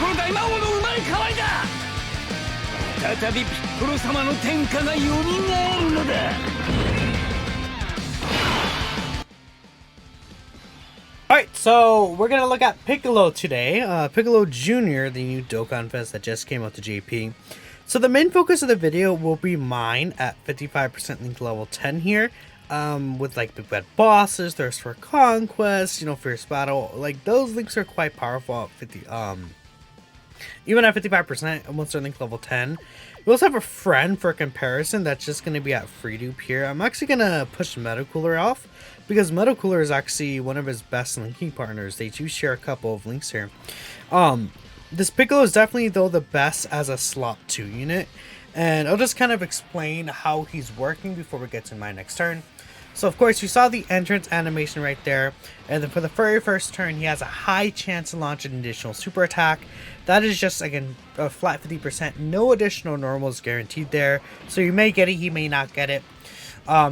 コロ大魔王の生まれ変わりだ。再びピッコロ様の天下が蘇るのだ。Alright, so we're going to look at Piccolo today. Piccolo Jr., the new Dokkan Fest that just came out to JP. So the main focus of the video will be mine at 55% link level 10 here. With like big bad bosses, thirst for conquest, fierce battle. Like those links are quite powerful at 50, even at 55% once they're link level 10. We also have a friend for comparison that's just going to be at free dupe here. I'm actually going to push Metacooler off because Metacooler is actually one of his best linking partners. They do share a couple of links here. This Piccolo is definitely though the best as a slot 2 unit, and I'll just kind of explain how he's working before we get to my next turn. So of course you saw the entrance animation right there, and then for the very first turn he has a high chance to launch an additional super attack. That is just again a flat 50%, no additional normals guaranteed there, so you may get it, he may not get it.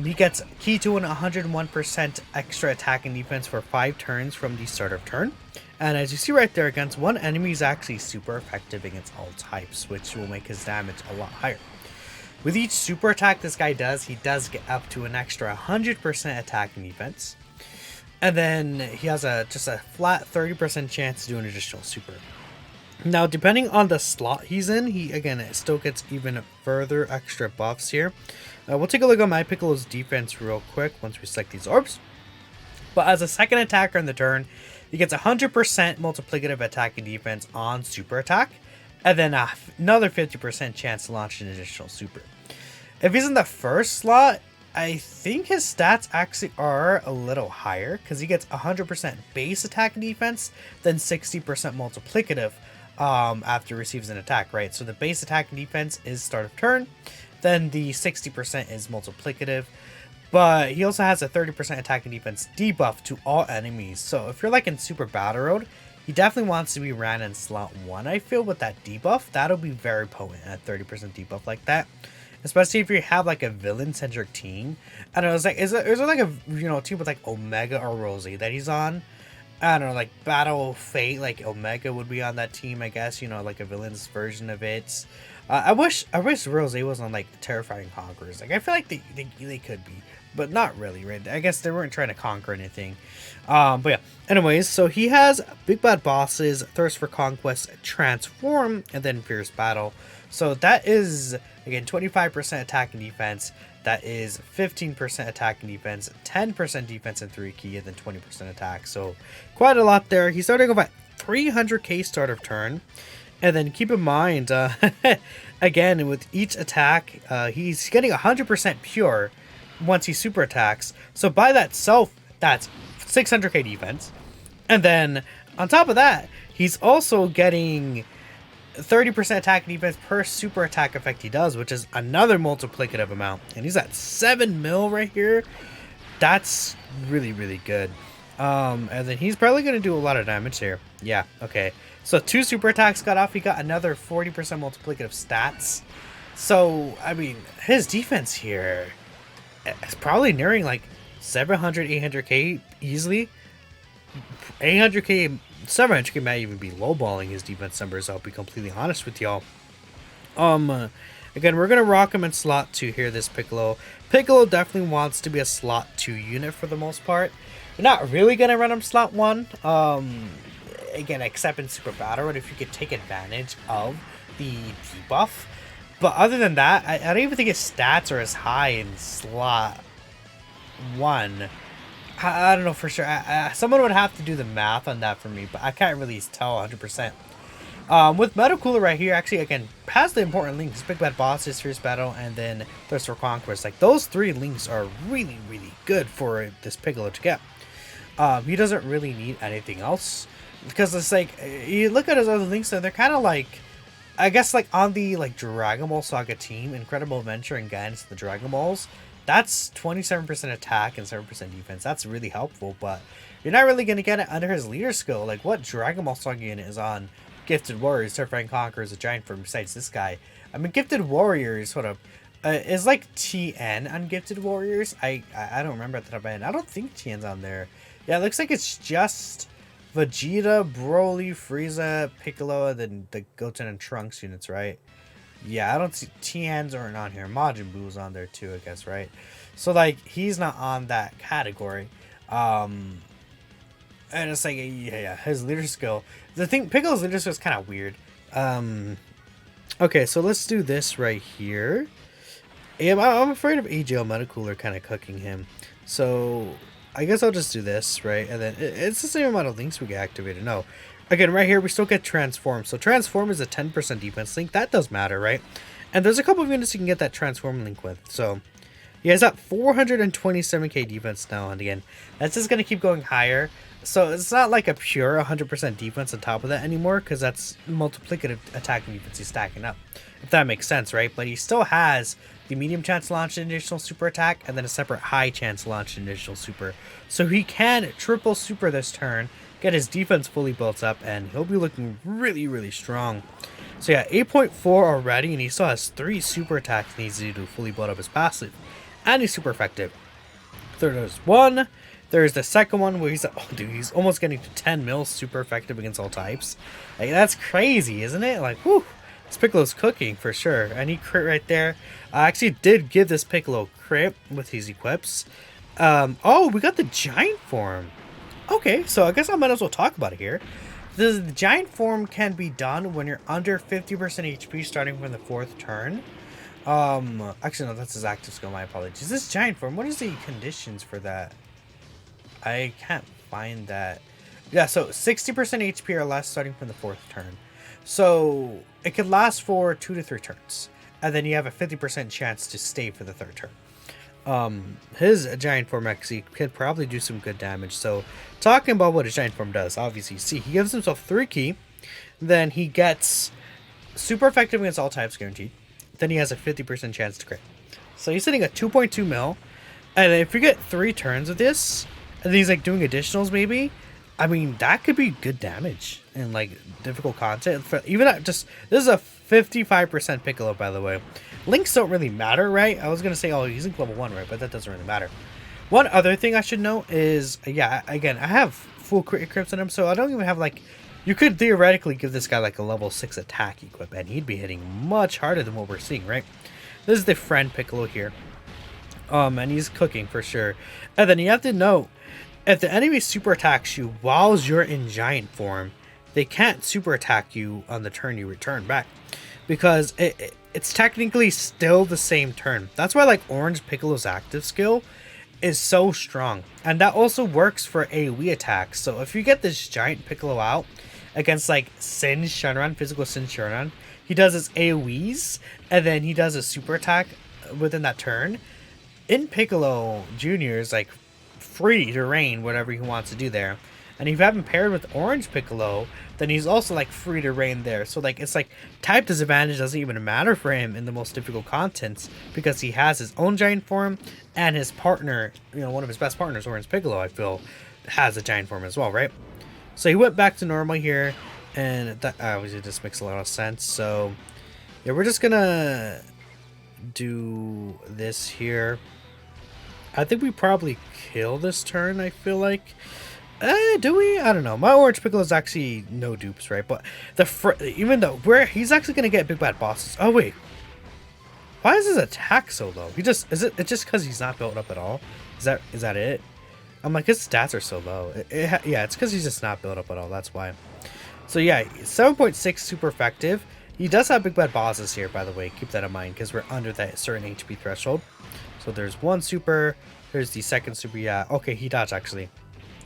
He gets key to an 101% extra attack and defense for 5 turns from the start of turn. And as you see right there, against one enemy is actually super effective against all types, which will make his damage a lot higher. With each super attack this guy does, he does get up to an extra 100% attack and defense. And then he has just a flat 30% chance to do an additional super. Now, depending on the slot he's in, it still gets even further extra buffs here. We'll take a look at my Piccolo's defense real quick once we select these orbs. But as a second attacker in the turn, he gets 100% multiplicative attack and defense on super attack, and then another 50% chance to launch an additional super. If he's in the first slot, I think his stats actually are a little higher because he gets 100% base attack and defense, then 60% multiplicative after he receives an attack, right? So the base attack and defense is start of turn, then the 60% is multiplicative. But he also has a 30% attack and defense debuff to all enemies. So if you're like in Super Battle Road, he definitely wants to be ran in slot 1, I feel, with that debuff. That'll be very potent at 30% debuff like that. Especially if you have like a villain-centric team. I don't know, is there like a team with like Omega or Rose that he's on? I don't know, like Battle Fate, like Omega would be on that team, I guess, like a villain's version of it. I wish Rose was on like Terrifying Conquerors. Like I feel like they could be, but not really, right? I guess they weren't trying to conquer anything. But yeah. Anyways, so he has big bad bosses, Thirst for Conquest, Transform, and then Fierce Battle. So that is again 25% attack and defense. That is 15% attack and defense, 10% defense and 3 key, and then 20% attack. So quite a lot there. He's starting off at 300k start of turn. And then keep in mind, again, with each attack, he's getting 100% pure once he super attacks. So by that self, that's 600k defense. And then on top of that, he's also getting 30% attack and defense per super attack effect he does, which is another multiplicative amount. And he's at 7 mil right here. That's really, really good. And then he's probably going to do a lot of damage here. Yeah, okay. So 2 super attacks got off. He got another 40% multiplicative stats. So, I mean, his defense here is probably nearing like 700, 800k easily. 800k, 700k might even be lowballing his defense numbers, I'll be completely honest with y'all. Again, we're going to rock him in slot 2 here, this Piccolo. Piccolo definitely wants to be a slot 2 unit for the most part. We're not really going to run him slot 1. Again, except in Super Battle Road, if you could take advantage of the debuff. But other than that, I don't even think his stats are as high in slot 1. I don't know for sure. Someone would have to do the math on that for me, but I can't really tell 100%. With Metacooler right here, actually, again, has the important links. Big Bad Bosses, Fierce Battle, and then Thirst for Conquest. Like, those 3 links are really, really good for this Piccolo to get. He doesn't really need anything else. Because it's like, you look at his other links, and they're kind of like, I guess, like, on the, like, Dragon Ball Saga team, Incredible Adventure and Guidance the Dragon Balls, that's 27% attack and 7% defense. That's really helpful, but you're not really going to get it under his leader skill. Like, what Dragon Ball Saga unit is on Gifted Warriors, Terrifying Conquerors, a Giant Form besides this guy? I mean, Gifted Warriors sort of is like TN on Gifted Warriors. I don't remember at the top of my head. I don't think TN's on there. Yeah, it looks like it's just Vegeta, Broly, Frieza, Piccolo, and then the Goten and Trunks units, right? Yeah, I don't see Tian's aren't on here. Majin Buu's on there too, I guess, right? So like he's not on that category. And it's like yeah, his leader skill. The thing, Piccolo's leader skill is kind of weird. Okay, so let's do this right here. Yeah, I'm afraid of AGL Metacooler kind of cooking him. So I guess I'll just do this, right? And then it's the same amount of links we get activated. No. Again, right here, we still get Transform. So Transform is a 10% defense link. That does matter, right? And there's a couple of units you can get that Transform link with. So he has that 427k defense now. And again, that's just going to keep going higher. So it's not like a pure 100% defense on top of that anymore, because that's multiplicative attacking defense he's stacking up. If that makes sense, right? But he still has the medium chance to launch an additional super attack, and then a separate high chance to launch an additional super. So he can triple super this turn, get his defense fully built up, and he'll be looking really, really strong. So yeah, 8.4 already, and he still has 3 super attacks he needs to do to fully build up his passive. And he's super effective. There's one. There's the second one where he's, oh dude, he's almost getting to 10 mil super effective against all types. Like, that's crazy, isn't it? Like, whew. This Piccolo's cooking for sure. And he crit right there. I actually did give this Piccolo crit with his equips. Oh, we got the giant form. Okay, so I guess I might as well talk about it here. The giant form can be done when you're under 50% HP starting from the 4th turn. Actually no, that's his active skill, my apologies. This giant form, what is the conditions for that? I can't find that. Yeah, so 60% HP or less starting from the 4th turn. So it could last for 2 to 3 turns. And then you have a 50% chance to stay for the 3rd turn. His giant form actually could probably do some good damage. So talking about what his giant form does, obviously you see he gives himself 3 ki. Then he gets super effective against all types guaranteed. Then he has a 50% chance to crit. So he's sitting at 2.2 mil. And if you get 3 turns of this, and he's like doing additionals maybe, I mean, that could be good damage and like difficult content. For even at just, this is a 55% Piccolo, by the way. Links don't really matter, right? I was gonna say, oh, he's in level 1, right? But that doesn't really matter. One other thing I should note is, yeah, again, I have full crit equips on him, so I don't even have like, you could theoretically give this guy like a level 6 attack equip, and he'd be hitting much harder than what we're seeing, right? This is the friend Piccolo here. And he's cooking for sure. And then you have to note, if the enemy super attacks you while you're in giant form, they can't super attack you on the turn you return back, because it's technically still the same turn. That's why like Orange Piccolo's active skill is so strong, and that also works for AoE attacks. So if you get this giant Piccolo out against like Sin Shenron, physical Sin Shenron, he does his AoEs and then he does a super attack within that turn. In Piccolo Jr. is like free to reign whatever he wants to do there. And if you have him paired with Orange Piccolo, then he's also like free to reign there. So like it's like type disadvantage doesn't even matter for him in the most difficult contents, because he has his own giant form, and his partner, you know, one of his best partners, Orange Piccolo, I feel, has a giant form as well, right? So he went back to normal here, and that obviously just makes a lot of sense. So yeah, we're just gonna do this here. I think we probably kill this turn, I feel like. Do we? I don't know. My Orange Piccolo is actually no dupes, right? But even though he's actually gonna get big bad bosses. Oh wait, why is his attack so low? It's just because he's not built up at all? Is that it? I'm like, his stats are so low. Yeah, it's because he's just not built up at all. That's why. So yeah, 7.6 super effective. He does have big bad bosses here, by the way. Keep that in mind, because we're under that certain HP threshold. So there's one super. There's the second super. Yeah, okay, he dodged actually.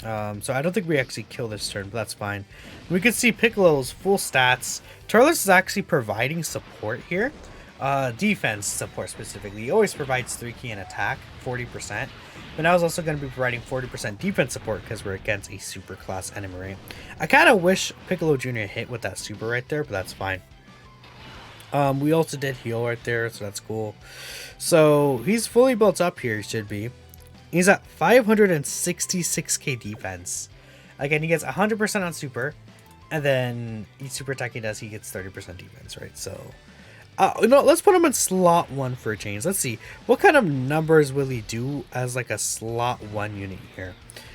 So I don't think we actually kill this turn, but that's fine. We can see Piccolo's full stats. Turles is actually providing support here. Defense support specifically. He always provides 3 ki and attack, 40%. But now he's also going to be providing 40% defense support because we're against a super class enemy, right? I kind of wish Piccolo Jr. hit with that super right there, but that's fine. We also did heal right there, so that's cool. So he's fully built up here, he should be. He's at 566k defense. Again, he gets 100% on super, and then each super attack he does, he gets 30% defense, right? So, let's put him in slot 1 for a change. Let's see, what kind of numbers will he do as like a slot 1 unit here?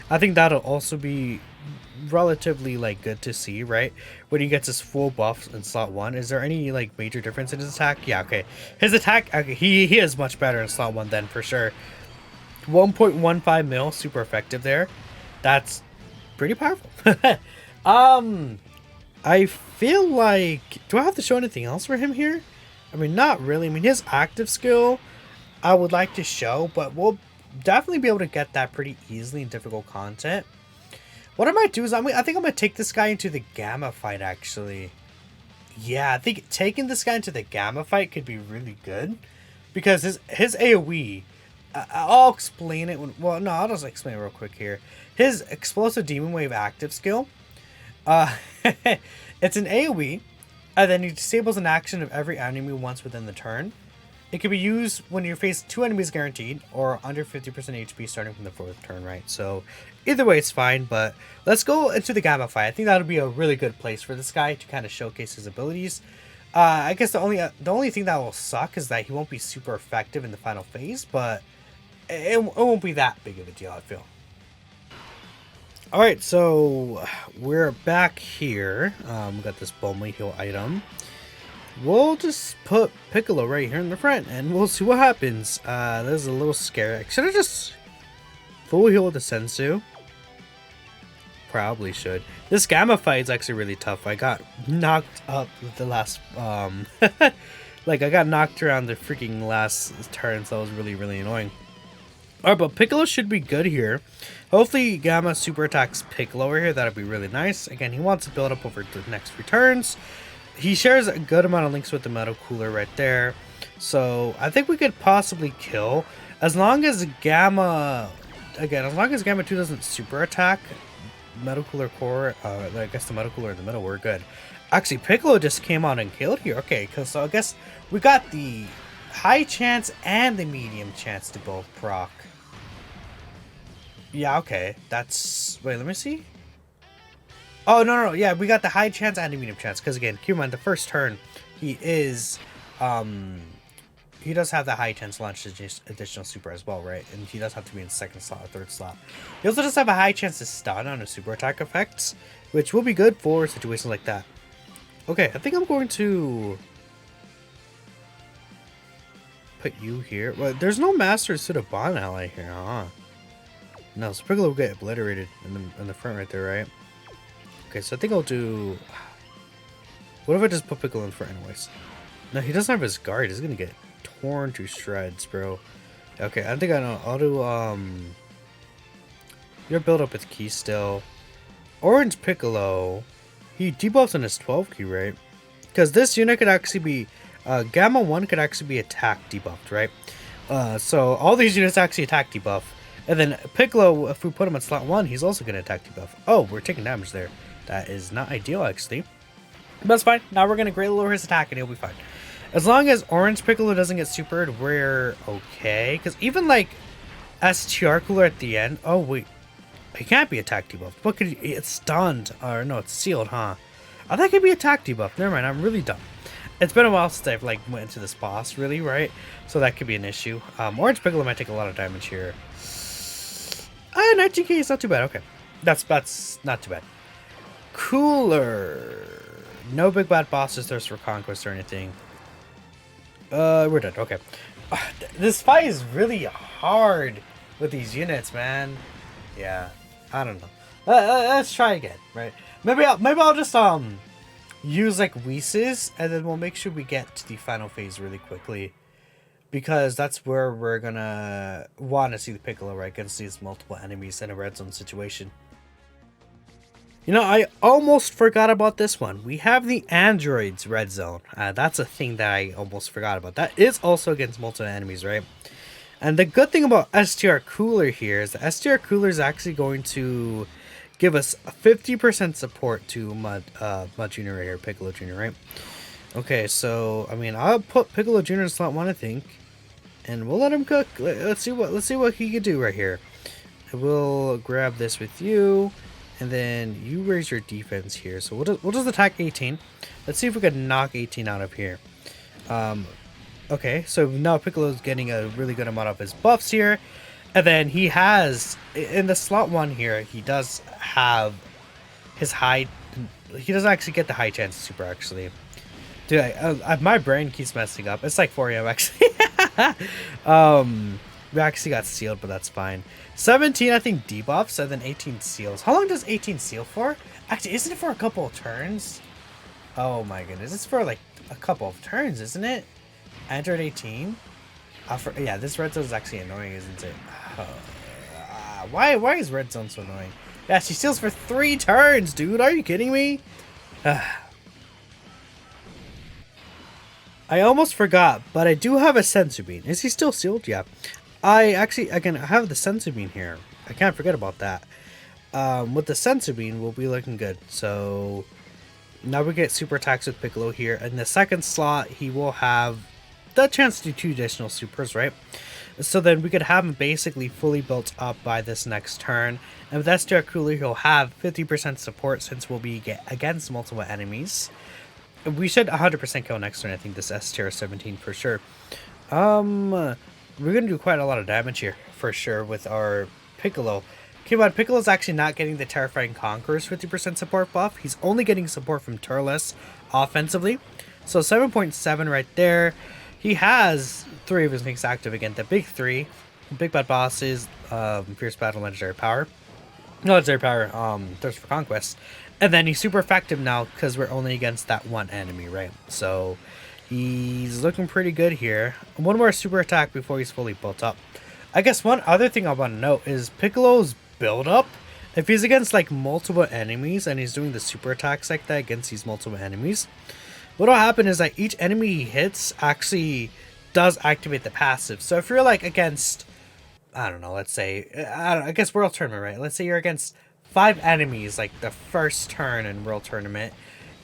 I think that'll also be relatively like good to see, right? When he gets his full buff in slot 1. Is there any like major difference in his attack? Yeah, okay. His attack, okay, he is much better in slot 1 then for sure. 1.15 mil, super effective there. That's pretty powerful. I feel like, do I have to show anything else for him here? I mean, not really. I mean, his active skill I would like to show, but we'll definitely be able to get that pretty easily in difficult content. What I might do is I think I'm going to take this guy into the Gamma fight, actually. Yeah, I think taking this guy into the Gamma fight could be really good. Because his AoE, I'll explain it. Well, no, I'll just explain it real quick here. His Explosive Demon Wave active skill, it's an AoE, and then he disables an action of every enemy once within the turn. It can be used when you face 2 enemies guaranteed, or under 50% HP starting from the 4th turn, right? So, either way, it's fine, but let's go into the Gamma fight. I think that'll be a really good place for this guy to kind of showcase his abilities. I guess the only thing that will suck is that he won't be super effective in the final phase, but it won't be that big of a deal, I feel. Alright, so we're back here. We got this Bomely Heal item. We'll just put Piccolo right here in the front, and we'll see what happens. This is a little scary. Should I just full heal with the Sensu? Probably should. This Gamma fight is actually really tough. I got knocked up with the last, like I got knocked around the freaking last turn, so that was really, really annoying. Alright, but Piccolo should be good here. Hopefully Gamma super attacks Piccolo over here. That'll be really nice. Again, he wants to build up over the next few turns. He shares a good amount of links with the Metal Cooler right there. So I think we could possibly kill. As long as Gamma... Again, as long as Gamma 2 doesn't super attack Metal Cooler Core, I guess the Metal Cooler in the middle, we're good. Actually, Piccolo just came on and killed here. Okay, so I guess we got the high chance and the medium chance to both proc. Yeah, okay. That's... Wait, let me see. Oh, no. Yeah, we got the high chance and the medium chance. Because, again, keep in mind, the first turn, he is... he does have the high chance launch additional super as well, right? And he does have to be in second slot or third slot. He also does have a high chance to stun on his super attack effects, which will be good for situations like that. Okay, I think I'm going to... put you here. Well, there's no Master Suit of Bond ally here, huh? No, so Piccolo will get obliterated in the front right there, right? Okay, so I think I'll do... What if I just put Piccolo in front anyways? No, he doesn't have his guard. He's gonna get torn to shreds, bro. Okay, I think I know. I'll do, your build up with key still. Orange Piccolo. He debuffs on his 12 key, right? Because this unit could actually be... Gamma 1 could actually be attack debuffed, right? So all these units actually attack debuff. And then Piccolo, if we put him in slot 1, he's also going to attack debuff. Oh, we're taking damage there. That is not ideal, actually. But it's fine. Now we're going to greatly lower his attack and he'll be fine. As long as Orange Piccolo doesn't get supered, we're okay. Because even like STR Cooler at the end... Oh, wait. He can't be attack debuffed. What could he... It's stunned. Or no, it's sealed, huh? I think it could be attack debuffed. Never mind, I'm really dumb. It's been a while since I've like went into this boss, really, right? So that could be an issue. Orange Piccolo might take a lot of damage here. 19k is not too bad. Okay, that's not too bad. Cooler. No big bad bosses, thirst for conquest or anything. We're done. Okay. This fight is really hard with these units, man. Yeah, I don't know. Let's try again, right? Maybe I'll just use like Whis, and then we'll make sure we get to the final phase really quickly, because that's where we're gonna want to see the Piccolo, right, against these multiple enemies in a red zone situation. You know, I almost forgot about this one. We have the androids red zone. That's a thing that I almost forgot about. That is also against multiple enemies, right? And the good thing about STR Cooler here is the STR Cooler is actually going to give us 50% support to Mud Jr. right here, Piccolo Jr., right? Okay, so I mean, I'll put Piccolo Jr. in slot 1, I think, and we'll let him cook. Let's see what he can do right here. We'll grab this with you, and then you raise your defense here. So we'll just attack 18. Let's see if we can knock 18 out of here. Okay, so now Piccolo's getting a really good amount of his buffs here. And then he has, in the slot 1 here, he does have his high. He doesn't actually get the high chance super actually. Dude, my brain keeps messing up. It's like 4 a.m. actually. We actually got sealed, but that's fine. 17, I think, debuffs, and then 18 seals. How long does 18 seal for? Actually, isn't it for a couple of turns? Oh my goodness, it's for like a couple of turns, isn't it? Entered 18. Yeah, this red zone is actually annoying, isn't it? Why is red zone so annoying? Yeah, she seals for 3 turns, dude. Are you kidding me? I almost forgot, but I do have a senzu bean. Is he still sealed? Yeah. I actually, again, I have the senzu bean here. I can't forget about that. With the senzu bean, we'll be looking good. So now we get super attacks with Piccolo here. In the second slot, he will have the chance to do 2 additional supers, right? So then we could have him basically fully built up by this next turn. And with S tier cooler, he'll have 50% support since we'll be against multiple enemies. We should 100% kill next turn. I think this S tier 17 for sure. We're gonna do quite a lot of damage here for sure with our Piccolo. Keep on, Piccolo's actually not getting the Terrifying Conqueror's 50% support buff. He's only getting support from Turles offensively. So 7.7 right there. He has 3 of his things active again. The big 3, Big Bad Bosses, Fierce Battle, Legendary Power. No, Legendary Power, Thirst for Conquest. And then he's super effective now because we're only against that one enemy, right? So he's looking pretty good here. One more super attack before he's fully built up. I guess one other thing I want to note is Piccolo's build up. If he's against like multiple enemies and he's doing the super attacks like that against these multiple enemies, what'll happen is that each enemy he hits actually does activate the passive. So if you're like against, I don't know, let's say, I guess World Tournament, right? Let's say you're against 5 enemies like the first turn in World Tournament.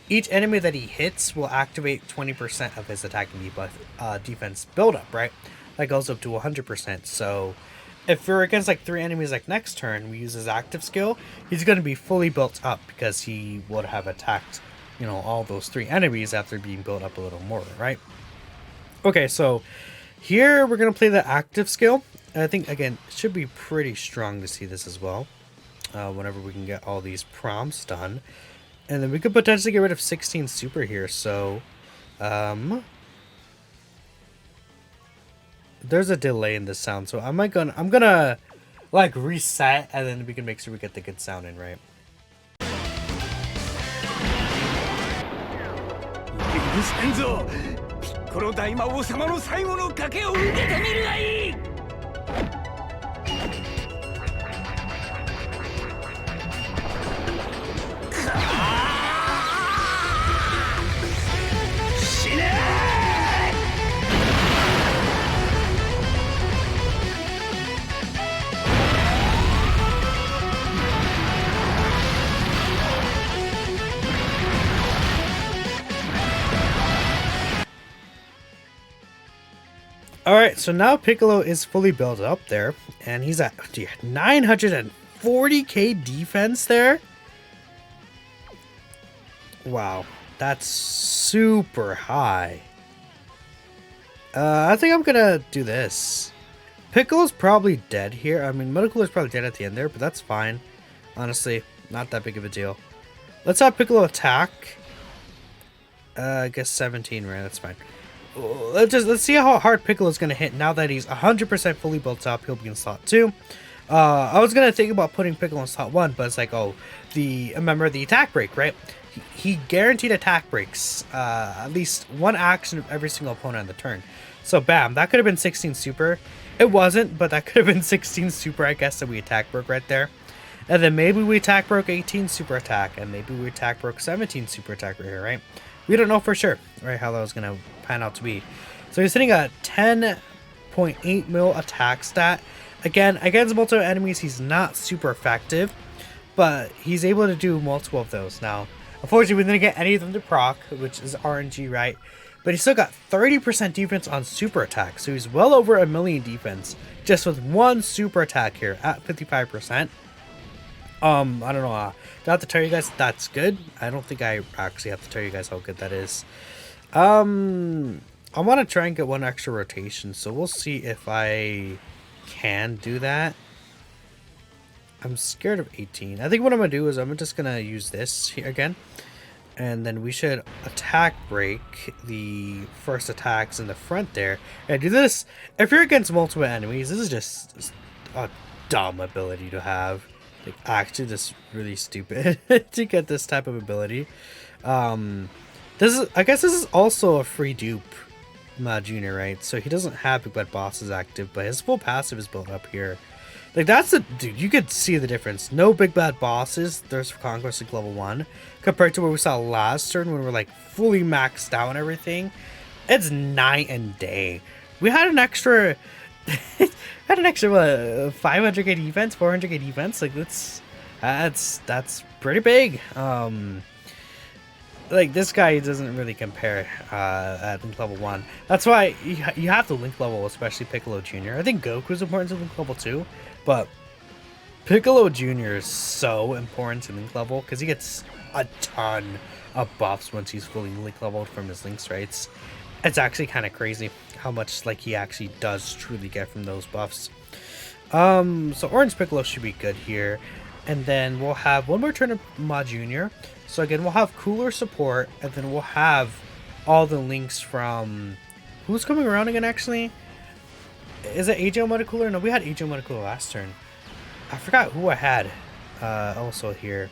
Each enemy that he hits will activate 20% of his attacking defense buildup, right? That goes up to 100%. So if we're against like 3 enemies like next turn, we use his active skill, he's going to be fully built up because he would have attacked, you know, all those 3 enemies after being built up a little more, right? Okay, so here we're going to play the active skill. And I think, again, it should be pretty strong to see this as well. Whenever we can get all these prompts done. And then we could potentially get rid of 16 super here, so there's a delay in the sound, so I'm gonna like reset and then we can make sure we get the good sound in, right? 許せんぞピッコロ大魔王様の最後の賭けを受けてみるがいい死ね Alright, so now Piccolo is fully built up there, and he's at 940k defense there. Wow, that's super high. I think I'm gonna do this. Piccolo's probably dead here. I mean, Medical is probably dead at the end there, but that's fine. Honestly, not that big of a deal. Let's have Piccolo attack. I guess 17, right? That's fine. Let's see how hard Piccolo's gonna hit now that he's 100% fully built up. He'll be in slot 2. I was gonna think about putting Piccolo in slot 1, but it's like, oh, remember the attack break, right? He guaranteed attack breaks, at least 1 action of every single opponent on the turn. So bam, that could have been 16 super. It wasn't, but that could have been 16 super, I guess, that we attack broke right there. And then maybe we attack broke 18 super attack, and maybe we attack broke 17 super attack right here, right? We don't know for sure, right, how that was gonna pan out to be. So he's sitting at 10.8 mil attack stat. Again, against multiple enemies, he's not super effective, but he's able to do multiple of those. Now, unfortunately, we didn't get any of them to proc, which is RNG, right? But he's still got 30% defense on super attack, so he's well over 1 million defense just with 1 super attack here at 55%. I don't know. Do I have to tell you guys that's good? I don't think I actually have to tell you guys how good that is. I want to try and get 1 extra rotation, so we'll see if I can do that. I'm scared of 18. I think what I'm gonna do is I'm just gonna use this here again, and then we should attack break the first attacks in the front there. And do this if you're against multiple enemies. This is just a dumb ability to have. Like, actually, just really stupid to get this type of ability. This is, I guess, this is also a free dupe, Junior, right? So he doesn't have Big Bad Bosses active, but his full passive is built up here. Like, that's the dude. You could see the difference. No Big Bad Bosses. Thirst for Conquest like level 1, compared to what we saw last turn when we were like fully maxed out and everything. It's night and day. We had an extra. Had an extra 500k defense, 400k defense. Like, that's pretty big. Like, this guy doesn't really compare at link level 1. That's why you have to link level, especially Piccolo Jr. I think Goku's important to link level 2, but Piccolo Jr. is so important to link level because he gets a ton of buffs once he's fully link leveled from his links, right? It's actually kind of crazy how much like he actually does truly get from those buffs. So Orange Piccolo should be good here, and then we'll have one more turn of Ma Junior. So again, we'll have cooler support, and then we'll have all the links from who's coming around again. Actually, is it AJ Metacooler? No, we had AJ Metacooler last turn. I forgot who I had also here.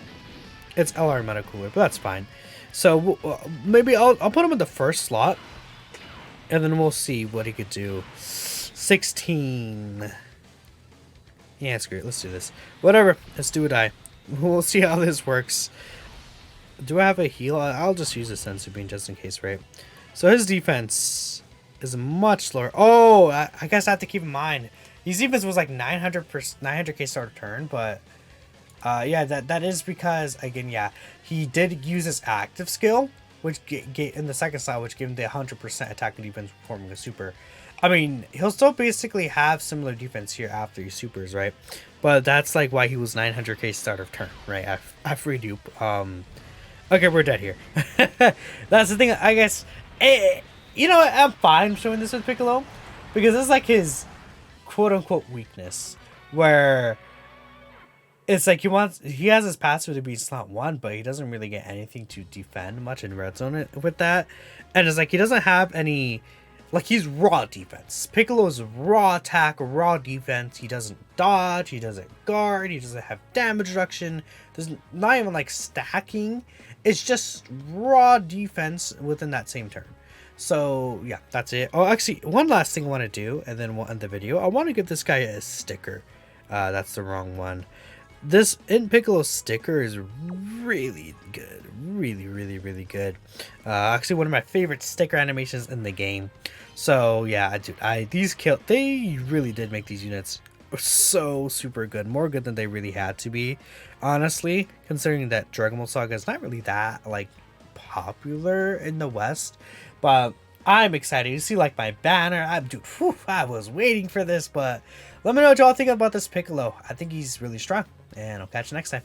It's LR Metacooler, but that's fine. So maybe I'll put him in the first slot, and then we'll see what he could do. 16. Yeah, screw it. Let's do this. Whatever. Let's do or die. We'll see how this works. Do I have a heal? I'll just use a Senzu Bean just in case, right? So his defense is much lower. Oh, I guess I have to keep in mind. His defense was like 900k start of turn, but yeah, that is because, again, yeah, he did use his active skill, which in the second slot, which gave him the 100% attack and defense performing a super. I mean, he'll still basically have similar defense here after he supers, right? But that's like why he was 900k start of turn, right? I free dupe. Okay, we're dead here. That's the thing, I guess. You know what? I'm fine showing this with Piccolo, because it's like his quote-unquote weakness, where it's like he has his passive to be slot 1, but he doesn't really get anything to defend much in red zone with that. And it's like he doesn't have any, like, he's raw defense. Piccolo's raw attack, raw defense. He doesn't dodge, he doesn't guard, he doesn't have damage reduction. There's not even like stacking. It's just raw defense within that same turn. So yeah, that's it. Oh, actually, one last thing I want to do, and then we'll end the video. I want to give this guy a sticker. That's the wrong one. This in Piccolo sticker is really good. Really good. Actually, one of my favorite sticker animations in the game. So yeah, dude, they really did make these units so super good, more good than they really had to be, honestly, considering that Dragon Ball Saga is not really that like popular in the West. But I'm excited. You see, like, my banner. I was waiting for this, but let me know what y'all think about this Piccolo. I think he's really strong, and I'll catch you next time.